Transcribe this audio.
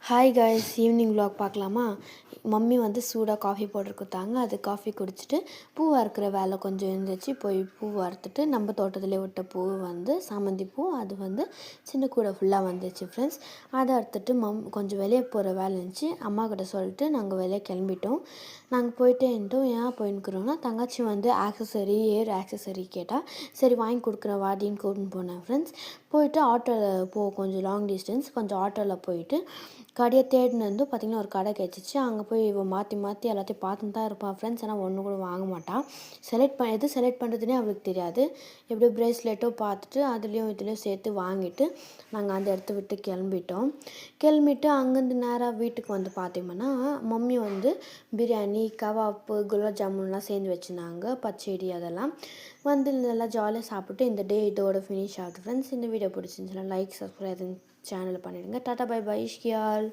Hi guys, evening vlog பார்க்கலாமா? Mummy வந்து சூடாக காஃபி பவுடர் கொடுத்தாங்க. அது காஃபி குடிச்சிட்டு பூ வறுக்கிற வேலை கொஞ்சம் இருந்துச்சு. போய் பூ வறுத்துட்டு நம்ம தோட்டத்திலே விட்ட பூ வந்து சாமந்தி பூ, அது வந்து சின்ன கூடை ஃபுல்லாக வந்துச்சு ஃப்ரெண்ட்ஸ். அதை அறுத்துட்டு கொஞ்சம் வெளியே போகிற வேலை இருந்துச்சு. அம்மா கிட்ட சொல்லிட்டு நாங்கள் வெளியே கிளம்பிட்டோம். நாங்கள் போயிட்டே இருந்தோம். ஏன் போயின்னுக்குறோன்னா, தங்கச்சி வந்து ஏர் ஆக்சசரி கேட்டால், சரி வாங்கி கொடுக்குறேன் வாடின்னு கூட்டின்னு போனேன் ஃப்ரெண்ட்ஸ். போயிட்டு ஆட்டோவில் கொஞ்சம் லாங் டிஸ்டன்ஸ், கொஞ்சம் ஆட்டோவில் போயிட்டு கடையை தேடினு வந்து பார்த்திங்கன்னா ஒரு கடை கிடச்சிச்சு. அங்கே போய் மாற்றி மாற்றி எல்லாத்தையும் பார்த்துன்னு தான் இருப்பாள் ஃப்ரெண்ட்ஸ். ஆனால் ஒன்று கூட வாங்க மாட்டாள். எது செலக்ட் பண்ணுறதுனே அவளுக்கு தெரியாது. எப்படியோ ப்ரேஸ்லெட்டோ பார்த்துட்டு அதுலேயும் இதுலேயும் சேர்த்து வாங்கிட்டு நாங்கள் அந்த இடத்த விட்டு கிளம்பிட்டு அங்கேருந்து நேராக வீட்டுக்கு வந்து பார்த்தீங்கன்னா, மம்மி வந்து பிரியாணி, கவாப்பு, குலாப் ஜாமுன்லாம் சேர்ந்து வச்சுருந்தாங்க, பச்சடி அதெல்லாம் வந்து நல்லா ஜாலியாக சாப்பிட்டு இந்த டே இதோட ஃபினிஷ் ஆகுது ஃப்ரெண்ட்ஸ். இந்த வீடியோ பிடிச்சிருந்துச்சுன்னா லைக், சப்ஸ்கிரைப் சேனலை பண்ணிவிடுங்க. Tata bye bye. இஷ்கியால்.